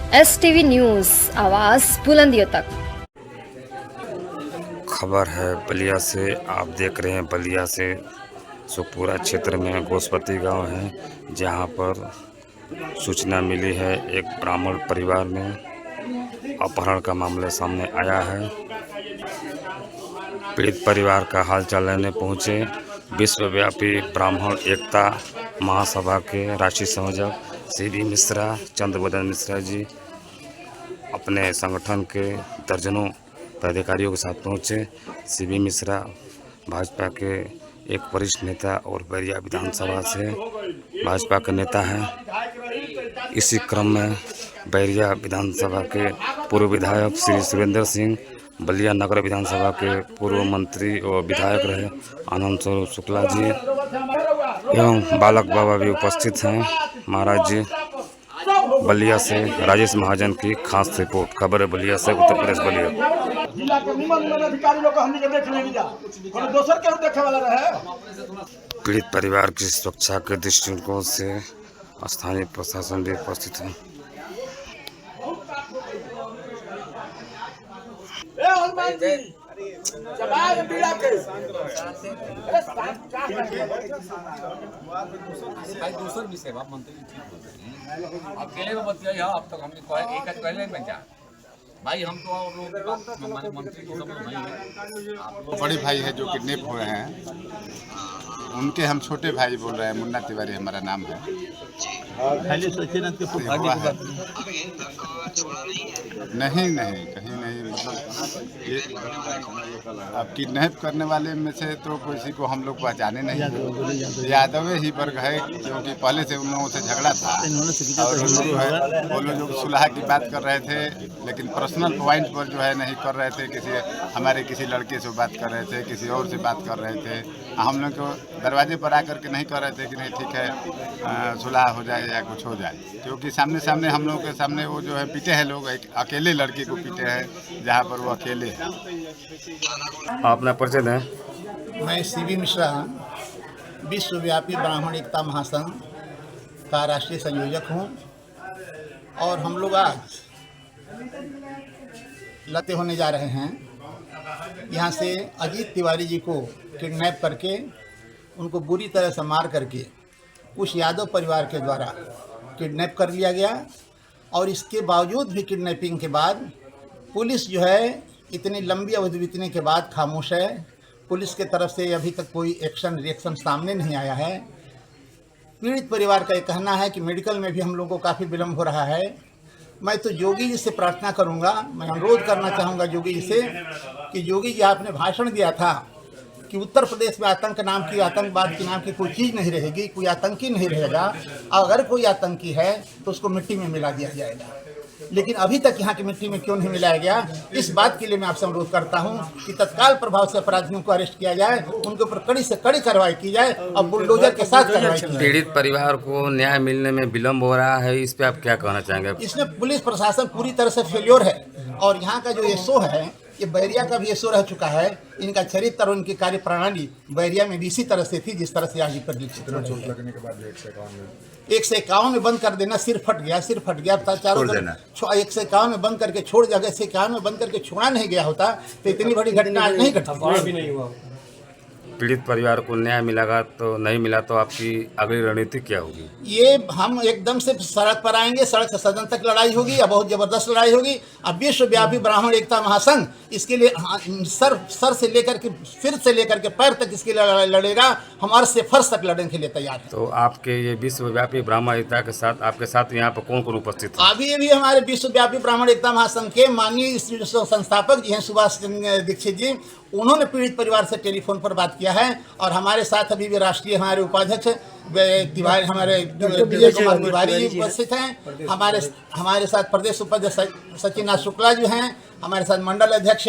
STV news, आवाज़ बुलंदियों तक। खबर है बलिया से। आप देख रहे हैं बलिया से सुखपुरा क्षेत्र में गोस्पति गांव है, जहां पर सूचना मिली है एक ब्राह्मण परिवार में अपहरण का मामला सामने आया है। पीड़ित परिवार का हालचाल लेने पहुंचे विश्वव्यापी ब्राह्मण एकता महासभा के राष्ट्रीय संयोजक CB मिश्रा, चंद्रबदन मिश्रा जी अपने संगठन के दर्जनों पदाधिकारियों के साथ पहुंचे। CB मिश्रा भाजपा के एक वरिष्ठ नेता और बैरिया विधानसभा से भाजपा के नेता हैं। इसी क्रम में बैरिया विधानसभा के पूर्व विधायक श्री सुरेंद्र सिंह, बलिया नगर विधानसभा के पूर्व मंत्री और विधायक रहे आनंद स्वरूप शुक्ला जी एवं बालक बाबा भी उपस्थित हैं। महाराज जी, बलिया से राजेश महाजन की खास रिपोर्ट। खबर है बलिया से, उत्तर प्रदेश बलिया। जिला के निमन अधिकारी लोग हमनी के देख लेनी जा, और दोसर केहू देखे वाला रहे। पीड़ित परिवार की सुरक्षा के दृष्टिकोण से स्थानीय प्रशासन भी उपस्थित है। हनुमान जी जवाब पीड़ा के दूसर विषय बात मंत्री ठीक होते अकेले में मत जाइए। अब तक हमने कहा एक आज पहले में जा भाई, हम तो और लोग हमारे मंत्री को सब भाई है। बड़े भाई है जो किडनैप हुए हैं, उनके हम छोटे भाई बोल रहे हैं। मुन्ना तिवारी हमारा नाम है। नहीं नहीं कहीं नहीं, मतलब ये अब किडनैप करने वाले में से तो किसी को हम लोग पहचाने नहीं। यादव ही वर्ग है, क्योंकि पहले से उन लोगों से झगड़ा था और वो लोग जो सुलह की बात कर रहे थे, लेकिन पर्सनल पॉइंट पर जो है नहीं कर रहे थे। किसी लड़के से बात कर रहे थे, किसी और से बात कर रहे थे। हम लोग को दरवाजे पर आकर के नहीं कर रहे थे कि नहीं ठीक है सुलह हो जाए या कुछ हो जाए, क्योंकि सामने सामने हम लोगों के सामने वो जो है पीटे हैं लोग। एक अकेले लड़के को पीटे हैं जहाँ पर वो अकेले हैं। अपना परिचय दें। मैं CB मिश्रा, विश्वव्यापी ब्राह्मण एकता महासंघ का राष्ट्रीय संयोजक हूँ। और हम लोग आज लते होने जा रहे हैं। यहाँ से अजीत तिवारी जी को किडनैप करके उनको बुरी तरह से मार करके कुछ यादव परिवार के द्वारा किडनैप कर लिया गया। और इसके बावजूद भी किडनैपिंग के बाद पुलिस जो है इतनी लंबी अवधि बीतने के बाद खामोश है। पुलिस के तरफ से अभी तक कोई रिएक्शन सामने नहीं आया है। पीड़ित परिवार का ये कहना है कि मेडिकल में भी हम लोगों को काफ़ी विलम्ब हो रहा है। मैं तो योगी जी से प्रार्थना करूंगा, मैं अनुरोध करना चाहूँगा योगी जी से कि योगी जी आपने भाषण दिया था कि उत्तर प्रदेश में आतंकवाद के नाम की कोई चीज़ नहीं रहेगी, कोई आतंकी नहीं रहेगा। अगर कोई आतंकी है तो उसको मिट्टी में मिला दिया जाएगा। लेकिन अभी तक यहाँ की मिट्टी में क्यों नहीं मिलाया गया, इस बात के लिए मैं आपसे अनुरोध करता हूँ कि तत्काल प्रभाव से अपराधियों को अरेस्ट किया जाए, उनके ऊपर कड़ी से कड़ी कार्रवाई की जाए और बुलडोजर के साथ कार्रवाई की जाए। पीड़ित परिवार को न्याय मिलने में विलम्ब हो रहा है, इस पे आप क्या कहना चाहेंगे? इसमें पुलिस प्रशासन पूरी तरह से फेल्योर है। और यहाँ का जो ये शो है, ये बैरिया का भी ये शो रह चुका है। इनका चरित्र और इनकी कार्य प्रणाली बैरिया में भी इसी तरह से थी जिस तरह से आज परिलक्षित हो रही है। 151 में बंद कर देना, सिर फट गया चारों तरफ। 151 में बंद करके छोड़ जगह से 151 में बंद करके छोड़ा नहीं गया होता तो इतनी बड़ी घटना आज नहीं घटती। पीड़ित परिवार को न्याय मिलेगा तो नहीं मिला तो आपकी अगली रणनीति क्या होगी? ये हम एकदम से सड़क पर आएंगे, सड़क से सदन तक लड़ाई होगी, अब बहुत जबरदस्त लड़ाई होगी। अब विश्वव्यापी ब्राह्मण एकता महासंघ इसके लिए सर से लेकर के सिर से लेकर के पैर तक इसके लिए लड़ेगा। हमारे से फर्श तक लड़ने के लिए तैयार है। तो आपके ये विश्वव्यापी ब्राह्मण एकता के साथ आपके साथ यहाँ पर कौन कौन उपस्थित है? अभी हमारे विश्वव्यापी ब्राह्मण एकता महासंघ के माननीय संस्थापक जी हैं सुभाष दीक्षित जी, उन्होंने पीड़ित परिवार से टेलीफोन पर बात किया है। और हमारे साथ अभी भी राष्ट्रीय हमारे उपाध्यक्ष तिवारी, हमारे विजय कुमार तिवारी जी उपस्थित हैं। हमारे साथ प्रदेश उपाध्यक्ष सचिनाथ शुक्ला जी हैं। हमारे साथ मंडल अध्यक्ष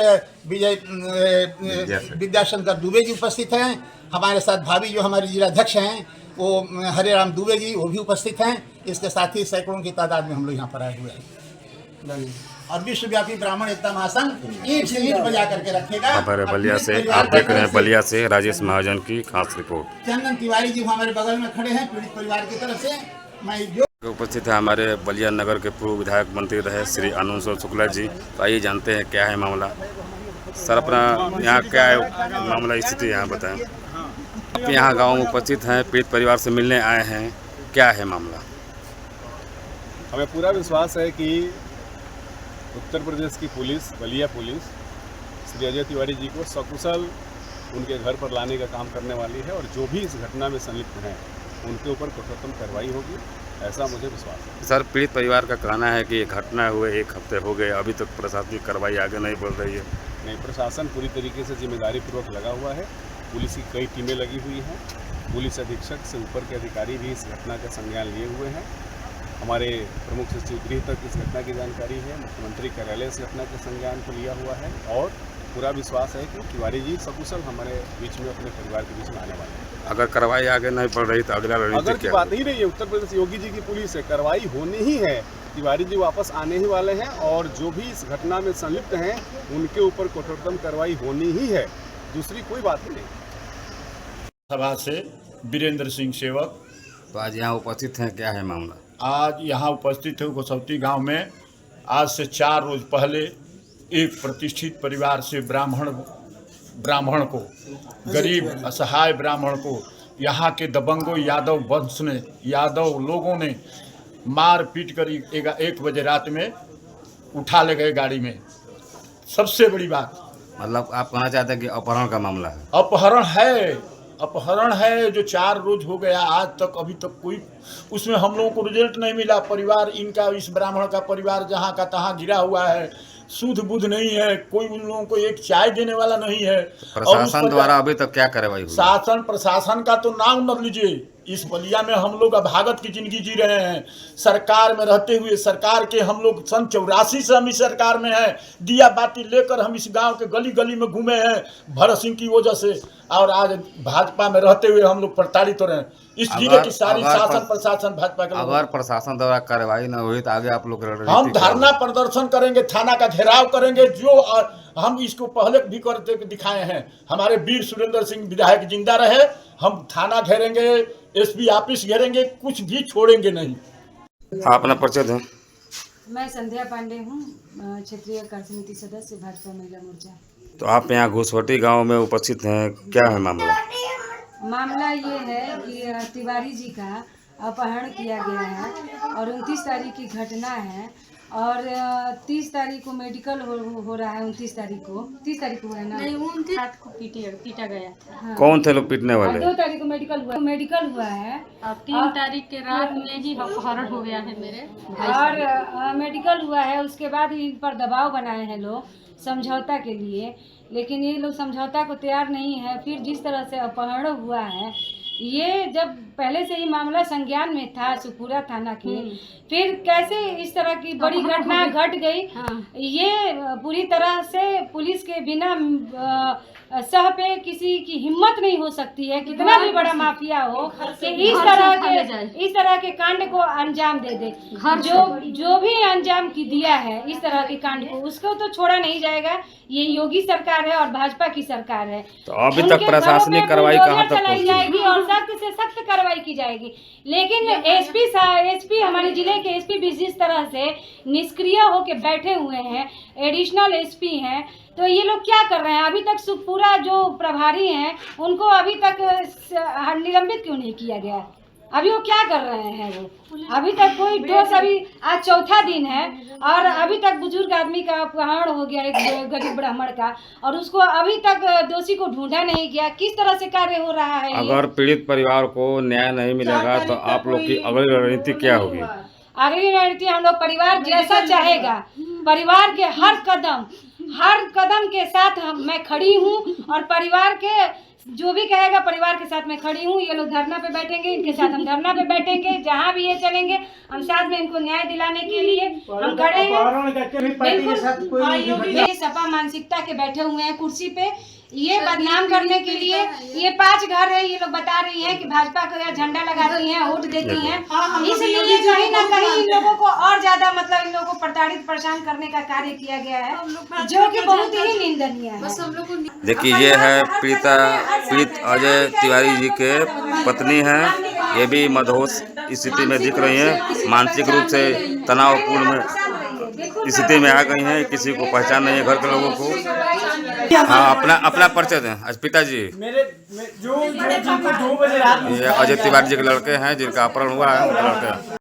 विद्याशंकर दुबे जी उपस्थित हैं। हमारे साथ भाभी जो हमारे जिलाध्यक्ष हैं वो हरेराम दुबे जी, वो भी उपस्थित हैं। इसके साथ ही सैकड़ों की तादाद में हम लोग यहाँ पर आए हुए हैं। और विश्वव्यापी ब्राह्मण एकता महासंघ ईंट से ईंट बजा करके रखेगा। खबर है बलिया से, आप देख रहे हैं बलिया से राजेश महाजन की खास रिपोर्ट। चंदन तिवारी जी हमारे बगल में खड़े हैं पीड़ित परिवार की तरफ से। मैं उपस्थित है हमारे बलिया नगर के पूर्व विधायक मंत्री रहे श्री आनंद शुक्ला जी। तो आइए जानते हैं क्या है मामला। सर, अपना यहाँ क्या है मामला, स्थिति यहाँ बताएं। आप यहाँ गांव में उपस्थित हैं, पीड़ित परिवार से मिलने आए हैं, क्या है मामला? हमें पूरा विश्वास है कि उत्तर प्रदेश की पुलिस, बलिया पुलिस, श्री अजय तिवारी जी को सकुशल उनके घर पर लाने का काम करने वाली है और जो भी इस घटना में संलिप्त हैं उनके ऊपर कठोरतम कार्रवाई होगी, ऐसा मुझे विश्वास है। सर, पीड़ित परिवार का कहना है कि ये घटना हुए 1 हफ्ते हो गए, अभी तक प्रशासनिक कार्रवाई आगे नहीं बढ़ रही है। नहीं, प्रशासन पूरी तरीके से जिम्मेदारी पूर्वक लगा हुआ है। पुलिस की कई टीमें लगी हुई हैं। पुलिस अधीक्षक से ऊपर के अधिकारी भी इस घटना का संज्ञान लिए हुए हैं। हमारे प्रमुख सचिव गृह तक इस घटना की जानकारी है। मुख्यमंत्री कार्यालय इस घटना के संज्ञान को लिया हुआ है और पूरा विश्वास है कि तिवारी जी सकुशल हमारे बीच में, अपने परिवार के बीच में आने वाले हैं। अगर कार्रवाई आगे नहीं बढ़ रही तो अगला रणनीति अगर की क्या बात ही नहीं है, उत्तर प्रदेश योगी जी की पुलिस है, कार्रवाई होनी ही है। तिवारी जी वापस आने ही वाले हैं और जो भी इस घटना में संलिप्त हैं उनके ऊपर कठोरतम कार्रवाई होनी ही है, दूसरी कोई बात ही नहीं। सभा से वीरेंद्र सिंह सेवक। तो आज यहाँ उपस्थित हैं, क्या है मामला? आज यहाँ उपस्थित है गोसौती गांव में। आज से 4 रोज पहले एक प्रतिष्ठित परिवार से ब्राह्मण को, गरीब असहाय ब्राह्मण को यहाँ के दबंगों यादव वंश ने, यादव लोगों ने मार पीट कर 1 बजे रात में उठा ले गए गाड़ी में। सबसे बड़ी बात, मतलब आप कहना चाहते हैं कि अपहरण का मामला है? अपहरण है जो 4 रोज हो गया, आज तक अभी तक कोई उसमें हम लोगों को रिजल्ट नहीं मिला। परिवार इनका, इस ब्राह्मण का परिवार जहाँ का तहाँ गिरा हुआ है, सुध बुध नहीं है, कोई उन लोगों को एक चाय देने वाला नहीं है। प्रशासन द्वारा अभी तक क्या कार्रवाई हुई? शासन प्रशासन का तो नाम मत लीजिए। इस बलिया में हम लोग अभागत की जिंदगी जी रहे हैं। सरकार में रहते हुए, सरकार के हम लोग सन 84 से हम इस सरकार में हैं। दिया बाती लेकर हम इस गांव के गली गली में घूमे हैं भरत सिंह की वजह से, और आज भाजपा में रहते हुए हम लोग प्रताड़ित हो रहे हैं। इस जिले की सारी शासन प्रशासन भाजपा के। अगर प्रशासन द्वारा कार्रवाई न हुई तो आगे आप लोग हम धरना प्रदर्शन करेंगे, थाना का घेराव करेंगे, जो हम इसको पहले भी करते दिखाए हैं। हमारे वीर सुरेंद्र सिंह विधायक जिंदा रहे, हम थाना घेरेंगे, एसपी ऑफिस घेरेंगे, कुछ भी छोड़ेंगे नहीं। आप अपना परिचय दें। मैं संध्या पांडे हूँ, क्षेत्रीय कार्य समिति सदस्य, भाजपा महिला मोर्चा। तो आप यहाँ घोसवटी गांव में उपस्थित हैं, क्या है मामला? मामला ये है कि तिवारी जी का अपहरण किया गया है और 29 तारीख की घटना है और 30 तारीख को मेडिकल हो रहा है। 29 तारीख को, 30 तारीख को है ना? नहीं, 29 रात को पीटा गया था। हाँ। कौन थे लोग पीटने वाले? 2 तारीख को मेडिकल हुआ है और 3 तारीख के रात में ही अपहरण हो गया है मेरे भाई और मेडिकल हुआ है। उसके बाद इन पर दबाव बनाए हैं लोग समझौता के लिए, लेकिन ये लोग समझौता को तैयार नहीं है। फिर जिस तरह से अपहरण हुआ है, ये जब पहले से ही मामला संज्ञान में था सुखपुरा थाना के, फिर कैसे इस तरह की बड़ी घटना घट गई? ये पूरी तरह से पुलिस के बिना सह पे किसी की हिम्मत नहीं हो सकती है, कितना भी बड़ा माफिया हो, कि इस तरह के कांड को अंजाम दे दे। जो भी अंजाम की दिया है इस तरह के कांड को, उसको तो छोड़ा नहीं जाएगा। ये योगी सरकार है और भाजपा की सरकार है। तो अभी तक प्रशासनिक कार्रवाई कहाँ तक चलाई जाएगी और सख्त से सख्त कार्रवाई की जाएगी। लेकिन एसपी हमारे जिले के एसपी भी जिस तरह से निष्क्रिय होके बैठे हुए हैं, एडिशनल एसपी हैं, तो ये लोग क्या कर रहे हैं? अभी तक सुखपुरा जो प्रभारी हैं उनको अभी तक निलंबित क्यों नहीं किया गया? अभी वो क्या कर रहे हैं? वो अभी तक कोई दोष, अभी आज 4था दिन है और अभी तक बुजुर्ग आदमी का अपहरण हो गया, एक गरीब ब्राह्मण का, और उसको अभी तक दोषी को ढूंढा नहीं गया। किस तरह से कार्य हो रहा है? अगर पीड़ित परिवार को न्याय नहीं मिलेगा तो आप लोग की अगली रणनीति क्या होगी? अगली रणनीति हम लोग परिवार जैसा चाहेगा, परिवार के हर कदम के साथ मैं खड़ी हूँ और परिवार के जो भी कहेगा परिवार के साथ मैं खड़ी हूँ। ये लोग धरना पे बैठेंगे, इनके साथ हम धरना पे बैठेंगे, जहाँ भी ये चलेंगे हम साथ में इनको न्याय दिलाने के लिए हम खड़े हैं। बिल्कुल ये सपा मानसिकता के बैठे हुए हैं कुर्सी पे। ये बदनाम करने के लिए ये 5 घर है, ये लोग बता रही हैं कि भाजपा को यह झंडा लगाती हैं, वोट देती हैं, इसलिए कहीं ना कहीं इन लोगों को और ज्यादा मतलब इन लोगों को प्रताड़ित परेशान करने का कार्य किया गया है, जो कि बहुत ही निंदनीय है। देखिए ये है पीड़ित अजय तिवारी जी के पत्नी हैं। ये भी मदहोश स्थिति में दिख रही हैं, मानसिक रूप से तनावपूर्ण स्थिति में आ गई हैं। किसी को पहचान नहीं है घर के लोगों को। हाँ, अपना परिचय दें पिताजी। जो 2 बजे रात ये अजय तिवारी जी के लड़के हैं जिनका अपहरण हुआ है, उनके लड़के